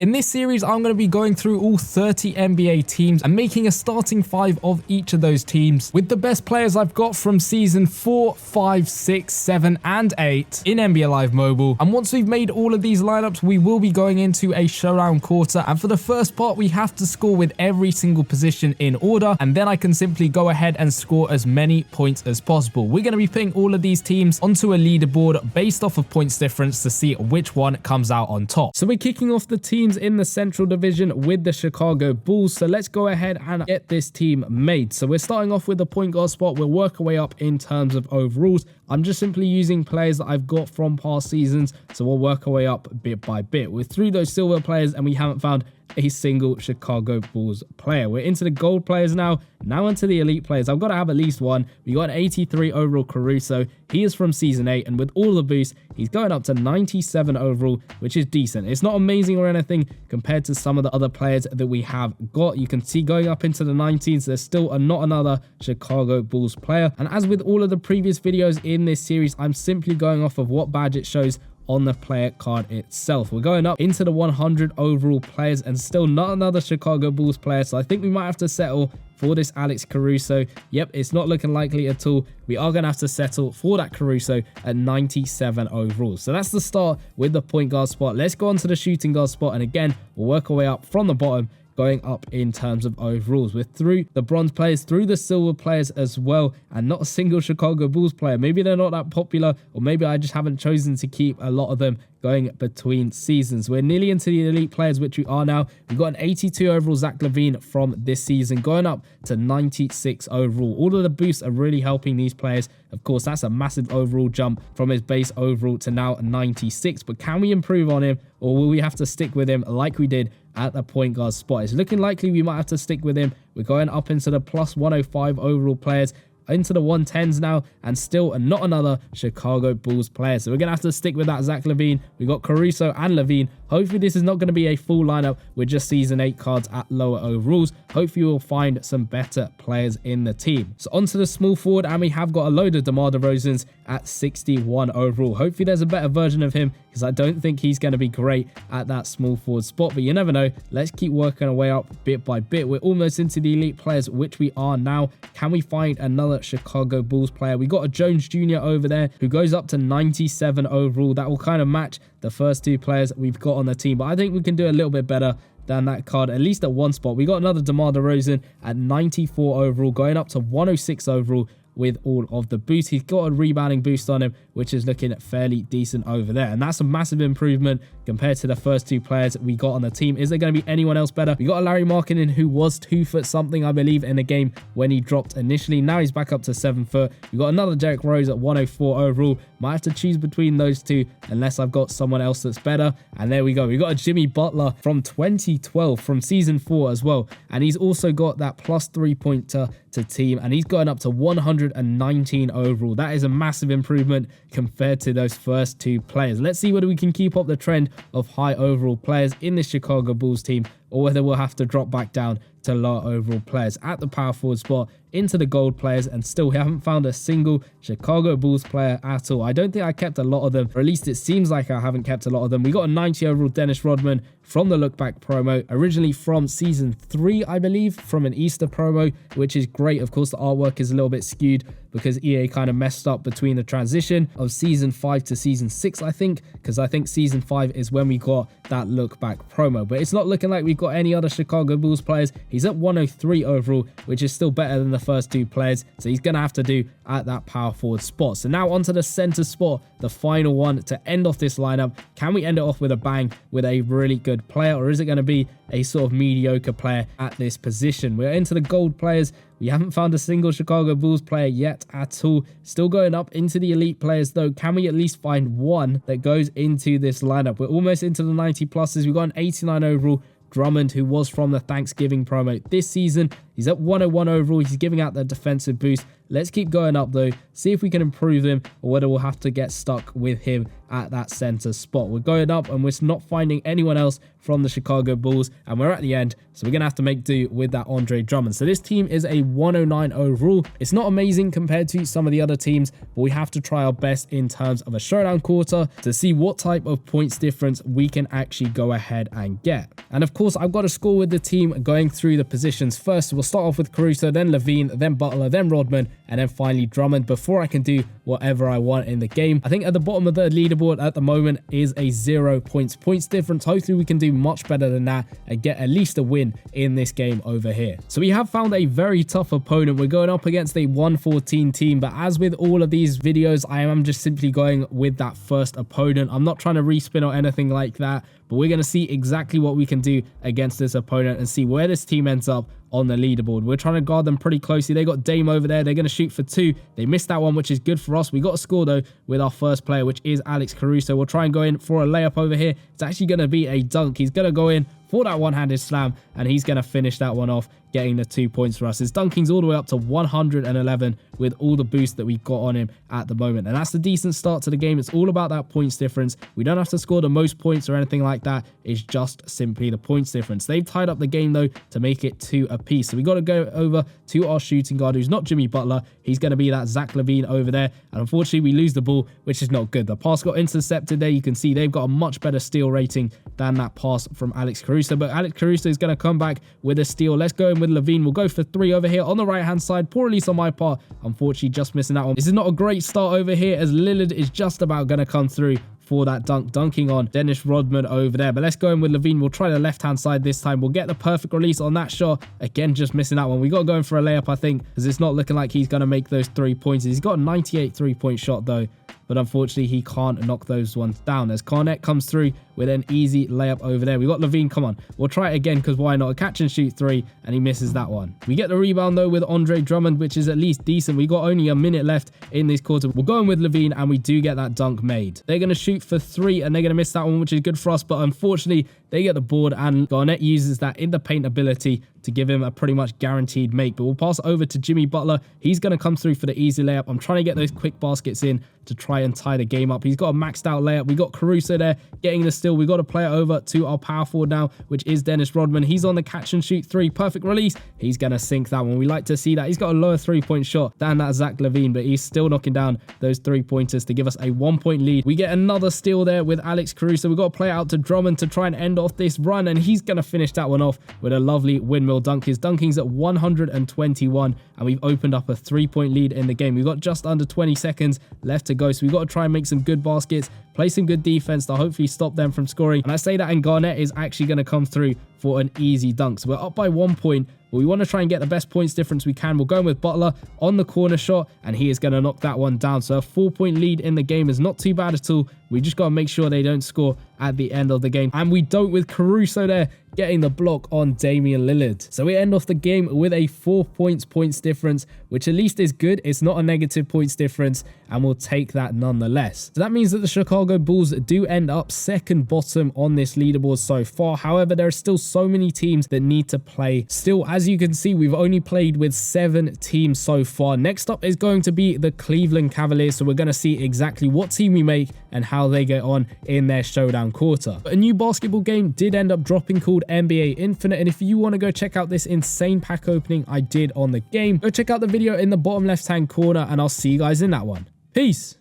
In this series, I'm going to be going through all 30 NBA teams and making a starting 5 of each of those teams with the best players I've got from season 4, 5, 6, 7, and 8 in NBA Live Mobile. And once we've made all of these lineups, we will be going into a showdown quarter. And for the first part, we have to score with every single position in order. And then I can simply go ahead and score as many points as possible. We're going to be putting all of these teams onto a leaderboard based off of points difference to see which one comes out on top. So we're kicking off the teams in the Central Division with the Chicago Bulls. So let's go ahead and get this team made. So we're starting off with the point guard spot. We'll work our way up in terms of overalls. I'm just simply using players that I've got from past seasons. So we'll work our way up bit by bit. We're through those silver players and we haven't found a single Chicago Bulls player. We're into the gold players now into the elite players. I've got to have at least one. We got an 83 overall Caruso. He is from season 8, and with all the boosts, he's going up to 97 overall, which is decent. It's not amazing or anything compared to some of the other players that we have got. You can see going up into the 19s, there's still not another Chicago Bulls player. And as with all of the previous videos in this series, I'm simply going off of what badge it shows on the player card itself. We're going up into the 100 overall players and still not another Chicago Bulls player, so I think we might have to settle for this Alex Caruso. Yep, it's not looking likely at all. We are going to have to settle for that Caruso at 97 overall. So that's the start with the point guard spot. Let's go on to the shooting guard spot, and again, we'll work our way up from the bottom, going up in terms of overalls. We're through the bronze players, through the silver players as well, and not a single Chicago Bulls player. Maybe they're not that popular, or maybe I just haven't chosen to keep a lot of them going between seasons. We're nearly into the elite players, which we are now. We've got an 82 overall Zach LaVine from this season, going up to 96 overall. All of the boosts are really helping these players. Of course, that's a massive overall jump from his base overall to now 96. But can we improve on him, or will we have to stick with him like we did at the point guard spot? It's looking likely we might have to stick with him. We're going up into the plus 105 overall players, into the 110s now, and still not another Chicago Bulls player. So we're going to have to stick with that Zach LaVine. We got Caruso and LaVine. Hopefully this is not going to be a full lineup with just season 8 cards at lower overalls. Hopefully we'll find some better players in the team. So onto the small forward, and we have got a load of DeMar DeRozans at 61 overall. Hopefully there's a better version of him, because I don't think he's going to be great at that small forward spot, but you never know. Let's keep working our way up bit by bit. We're almost into the elite players, which we are now. Can we find another Chicago Bulls player? We got a Jones Jr. over there who goes up to 97 overall. That will kind of match the first two players we've got on the team, but I think we can do a little bit better than that card, at least at one spot. We got another DeMar DeRozan at 94 overall, going up to 106 overall with all of the boosts. He's got a rebounding boost on him, which is looking fairly decent over there, and that's a massive improvement compared to the first two players we got on the team. Is there going to be anyone else better? We got a Larry Markkinen who was 2 foot something, I believe, in the game when he dropped initially. Now he's back up to 7 foot. We got another Derrick Rose at 104 overall. Might have to choose between those two unless I've got someone else that's better. And there we go. We got a Jimmy Butler from 2012, from season 4 as well, and he's also got that plus 3-pointer to team, and he's going up to 119 overall. That is a massive improvement compared to those first two players. Let's see whether we can keep up the trend of high overall players in the Chicago Bulls team, or whether we'll have to drop back down to lower overall players at the power forward spot, into the gold players, and still we haven't found a single Chicago Bulls player at all. I don't think I kept a lot of them, or at least it seems like I haven't kept a lot of them. We got a 90 overall Dennis Rodman from the look back promo, originally from season 3, I believe, from an Easter promo, which is great. Of course, the artwork is a little bit skewed because EA kind of messed up between the transition of season 5 to season 6, I think, because I think season 5 is when we got that look back promo. But it's not looking like we've got any other Chicago Bulls players. He's at 103 overall, which is still better than the first two players, so he's gonna have to do at that power forward spot. So now onto the center spot, the final one to end off this lineup. Can we end it off with a bang with a really good player, or is it going to be a sort of mediocre player at this position? We're into the gold players. We haven't found a single Chicago Bulls player yet at all. Still going up into the elite players though. Can we at least find one that goes into this lineup? We're almost into the 90 pluses. We've got an 89 overall Drummond, who was from the Thanksgiving promo this season. He's at 101 overall. He's giving out the defensive boost. Let's keep going up though, see if we can improve him or whether we'll have to get stuck with him at that center spot. We're going up and we're not finding anyone else from the Chicago Bulls, and we're at the end, so we're going to have to make do with that Andre Drummond. So this team is a 109 overall. It's not amazing compared to some of the other teams, but we have to try our best in terms of a showdown quarter to see what type of points difference we can actually go ahead and get. And of course, I've got to score with the team going through the positions first. We'll start off with Caruso, then Levine, then Butler, then Rodman, and then finally Drummond before I can do whatever I want in the game. I think at the bottom of the leaderboard at the moment is a 0 points difference. Hopefully we can do much better than that and get at least a win in this game over here. So we have found a very tough opponent. We're going up against a 114 team, but as with all of these videos, I am just simply going with that first opponent. I'm not trying to respin or anything like that, but we're going to see exactly what we can do against this opponent and see where this team ends up on the leaderboard. We're trying to guard them pretty closely. They got Dame over there. They're going to shoot for 2. They missed that one, which is good for us. We got a score though with our first player, which is Alex Caruso. We'll try and go in for a layup over here. It's actually going to be a dunk. He's going to go in for that one-handed slam, and he's going to finish that one off, getting the 2 points for us. His dunking's all the way up to 111 with all the boost that we've got on him at the moment. And that's a decent start to the game. It's all about that points difference. We don't have to score the most points or anything like that. It's just simply the points difference. They've tied up the game, though, to make it 2 apiece. So we got to go over to our shooting guard, who's not Jimmy Butler. He's going to be that Zach LaVine over there. And unfortunately, we lose the ball, which is not good. The pass got intercepted there. You can see they've got a much better steal rating than that pass from Alex Caruso. But Alex Caruso is going to come back with a steal. Let's go in with LaVine. We'll go for 3 over here on the right-hand side. Poor release on my part. Unfortunately, just missing that one. This is not a great start over here, as Lillard is just about going to come through for that dunking on Dennis Rodman over there. But let's go in with LaVine. We'll try the left-hand side this time. We'll get the perfect release on that shot. Again, just missing that one. We got to go in for a layup, I think, because it's not looking like he's going to make those 3 points. He's got a 98 3-point shot, though, but unfortunately, he can't knock those ones down as Garnett comes through with an easy layup over there. We got LaVine. Come on. We'll try it again, because why not? A catch and shoot 3, and he misses that one. We get the rebound, though, with Andre Drummond, which is at least decent. We got only a minute left in this quarter. We're going with LaVine, and we do get that dunk made. They're going to shoot for 3, and they're going to miss that one, which is good for us, but unfortunately, they get the board, and Garnett uses that in the paint ability to give him a pretty much guaranteed make. But we'll pass it over to Jimmy Butler. He's going to come through for the easy layup. I'm trying to get those quick baskets in to try and tie the game up. He's got a maxed out layup. We got Caruso there getting the steal. We got to play it over to our power forward now, which is Dennis Rodman. He's on the catch and shoot 3. Perfect release. He's going to sink that one. We like to see that. He's got a lower 3-point shot than that Zach LaVine, but he's still knocking down those 3-pointers to give us a 1-point lead. We get another steal there with Alex Caruso. We've got to play it out to Drummond to try and end off this run, and he's going to finish that one off with a lovely windmill dunk. His dunking's at 121, and we've opened up a 3-point lead in the game. We've got just under 20 seconds left to go, so we've got to try and make some good baskets, play some good defense to hopefully stop them from scoring. And I say that, and Garnett is actually going to come through for an easy dunk. So we're up by 1 point, but we want to try and get the best points difference we can. We're going with Butler on the corner shot, and he is going to knock that one down. So a 4-point lead in the game is not too bad at all. We just got to make sure they don't score at the end of the game. And we don't, with Caruso there getting the block on Damian Lillard. So we end off the game with a 4 points difference, which at least is good. It's not a negative points difference, and we'll take that nonetheless. So that means that the Chicago Bulls do end up second bottom on this leaderboard so far. However, there are still so many teams that need to play. Still, as you can see, we've only played with 7 teams so far. Next up is going to be the Cleveland Cavaliers. So we're going to see exactly what team we make and how they get on in their showdown quarter. But a new basketball game did end up dropping called NBA Infinite, and if you want to go check out this insane pack opening I did on the game, go check out the video in the bottom left hand corner, and I'll see you guys in that one. Peace.